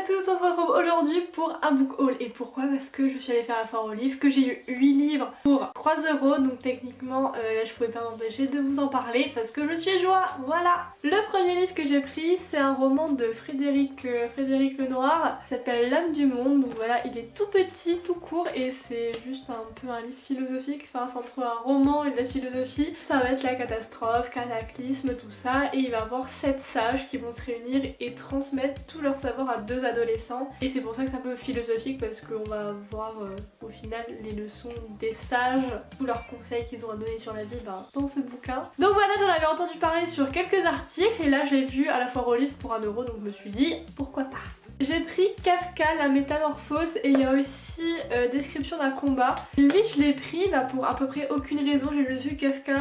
tous, on se retrouve aujourd'hui pour un book haul. Et pourquoi? Parce que je suis allée faire la foire aux livres, que j'ai eu 8 livres pour 3 €. Donc techniquement je pouvais pas m'empêcher de vous en parler parce que je suis joie, voilà. Le premier livre que j'ai pris, c'est un roman de Frédéric Lenoir, qui s'appelle L'âme du monde. Donc voilà, il est tout petit, tout court et c'est juste un peu un livre philosophique. Enfin c'est entre un roman et de la philosophie. Ça va être la catastrophe, cataclysme, tout ça. Et il va y avoir 7 sages qui vont se réunir et transmettre tout leur savoir à 2 adolescents. Et c'est pour ça que c'est un peu philosophique parce qu'on va voir au final les leçons des sages, tous leurs conseils qu'ils ont à donner sur la vie dans ce bouquin. Donc voilà, j'en avais entendu parler sur quelques articles et là j'ai vu à la foire aux livres pour 1 €, donc je me suis dit pourquoi pas. J'ai pris Kafka, la métamorphose, et il y a aussi description d'un combat. Lui je l'ai pris pour à peu près aucune raison. J'ai juste vu Kafka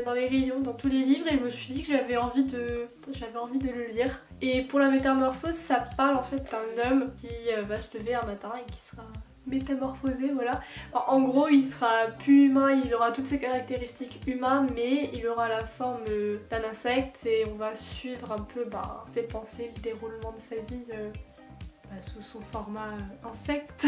dans les rayons, dans tous les livres, et je me suis dit que j'avais envie de le lire. Et pour la métamorphose, ça parle en fait d'un homme qui va se lever un matin et qui sera métamorphosé, voilà. Alors, en gros il sera plus humain, il aura toutes ses caractéristiques humaines mais il aura la forme d'un insecte et on va suivre un peu ses pensées, le déroulement de sa vie sous son format insecte.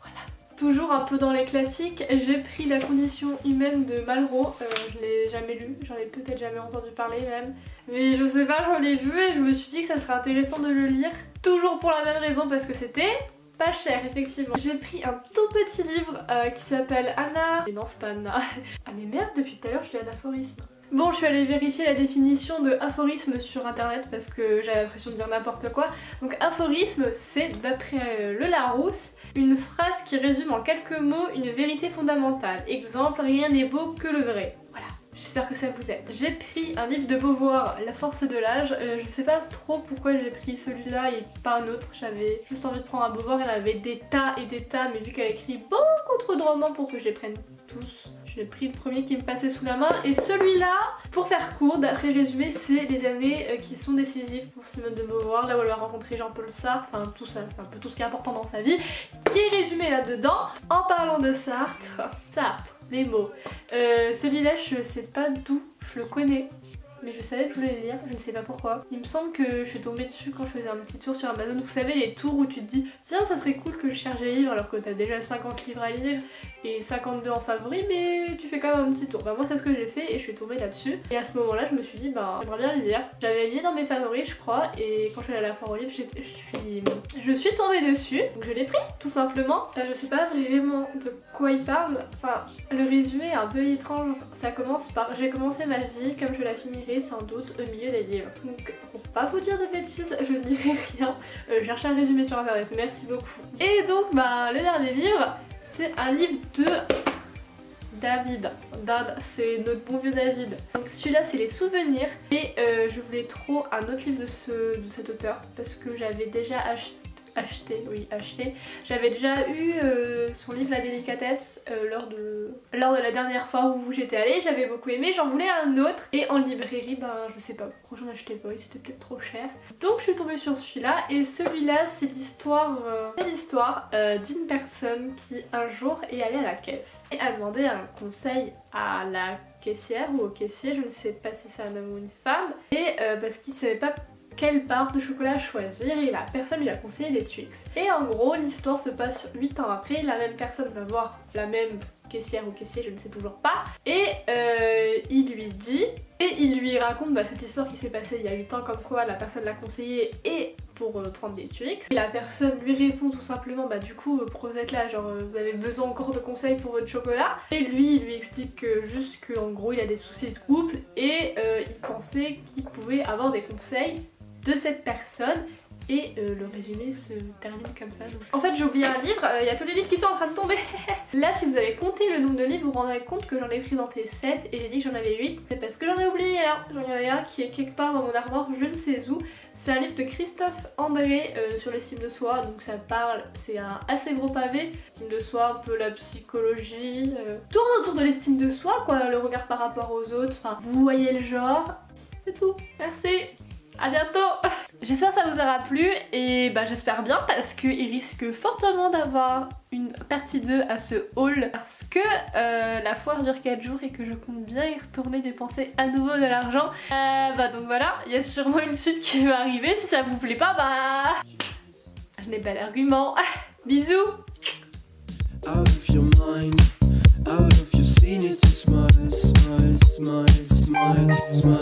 Voilà. Toujours un peu dans les classiques, j'ai pris La condition humaine de Malraux. Je l'ai jamais lu, j'en ai peut-être jamais entendu parler même, mais je sais pas, j'en ai vu et je me suis dit que ça serait intéressant de le lire, toujours pour la même raison, parce que c'était pas cher, effectivement. J'ai pris un tout petit livre qui s'appelle Anna... Mais non, c'est pas Anna. Ah mais merde, depuis tout à l'heure je lis anaphorisme. Bon, je suis allée vérifier la définition de aphorisme sur internet parce que j'avais l'impression de dire n'importe quoi. Donc aphorisme, c'est d'après le Larousse, une phrase qui résume en quelques mots une vérité fondamentale. Exemple, rien n'est beau que le vrai. Voilà. J'espère que ça vous aide. J'ai pris un livre de Beauvoir, La force de l'âge. Je sais pas trop pourquoi j'ai pris celui-là et pas un autre. J'avais juste envie de prendre un Beauvoir, elle avait des tas et des tas, mais vu qu'elle écrit beaucoup trop de romans pour que je les prenne tous, j'ai pris le premier qui me passait sous la main. Et celui-là, pour faire court, d'après résumé, c'est les années qui sont décisives pour Simone de Beauvoir, là où elle a rencontré Jean-Paul Sartre, enfin tout ça, c'est un peu tout ce qui est important dans sa vie, qui est résumé là-dedans. En parlant de Sartre, les mots. Celui-là, je sais pas d'où je le connais, mais je savais que je voulais le lire, je ne sais pas pourquoi. Il me semble que je suis tombée dessus quand je faisais un petit tour sur Amazon. Vous savez, les tours où tu te dis tiens, ça serait cool que je cherche des livres alors que t'as déjà 50 livres à lire et 52 en favori, mais tu fais quand même un petit tour. Bah moi c'est ce que j'ai fait et je suis tombée là-dessus. Et à ce moment-là, je me suis dit j'aimerais bien le lire. J'avais mis dans mes favoris, je crois, et quand je suis allée à la foire aux livres, je suis tombée dessus. Donc je l'ai pris, tout simplement. Je sais pas vraiment de quoi il parle. Enfin, le résumé est un peu étrange. Ça commence par j'ai commencé ma vie comme je la finirai sans doute au milieu des livres. Donc pour pas vous dire de bêtises, je ne dirai rien. Cherchez un résumé sur internet, merci beaucoup. Et donc le dernier livre, c'est un livre de David. C'est notre bon vieux David. Donc celui-là c'est les souvenirs. Et je voulais trop un autre livre de cet auteur parce que j'avais déjà acheté. J'avais déjà eu son livre La délicatesse lors de la dernière fois où j'étais allée, j'avais beaucoup aimé, j'en voulais un autre et en librairie je sais pas pourquoi j'en achetais pas, c'était peut-être trop cher. Donc je suis tombée sur celui-là et celui-là c'est l'histoire d'une personne qui un jour est allée à la caisse et a demandé un conseil à la caissière ou au caissier, je ne sais pas si c'est un homme ou une femme, et parce qu'il savait pas quelle barre de chocolat choisir et la personne lui a conseillé des Twix. Et en gros l'histoire se passe 8 ans après, la même personne va voir la même caissière ou caissier, je ne sais toujours pas, et il lui raconte cette histoire qui s'est passée il y a 8 ans, comme quoi la personne l'a conseillé et pour prendre des Twix. Et la personne lui répond tout simplement du coup pourquoi vous êtes là, genre vous avez besoin encore de conseils pour votre chocolat. Et lui il lui explique juste qu'en gros il a des soucis de couple et il pensait qu'il pouvait avoir des conseils de cette personne. Et le résumé se termine comme ça. Donc. En fait j'ai oublié un livre, il y a tous les livres qui sont en train de tomber. Là si vous avez compté le nombre de livres, vous vous rendrez compte que j'en ai présenté 7 et j'ai dit que j'en avais 8. C'est parce que j'en ai oublié un. J'en ai un qui est quelque part dans mon armoire, je ne sais où. C'est un livre de Christophe André sur l'estime de soi. Donc ça parle, c'est un assez gros pavé. L'estime de soi, un peu la psychologie. Tourne autour de l'estime de soi quoi, le regard par rapport aux autres. Enfin vous voyez le genre. C'est tout. Merci. À bientôt. J'espère que ça vous aura plu et j'espère bien parce qu'il risque fortement d'avoir une partie 2 à ce haul parce que la foire dure 4 jours et que je compte bien y retourner dépenser à nouveau de l'argent. Donc voilà, il y a sûrement une suite qui va arriver. Si ça vous plaît pas, je n'ai pas l'argument. Bisous. Out of your mind, out of your scene, it's a smile, smile, smile, smile, smile.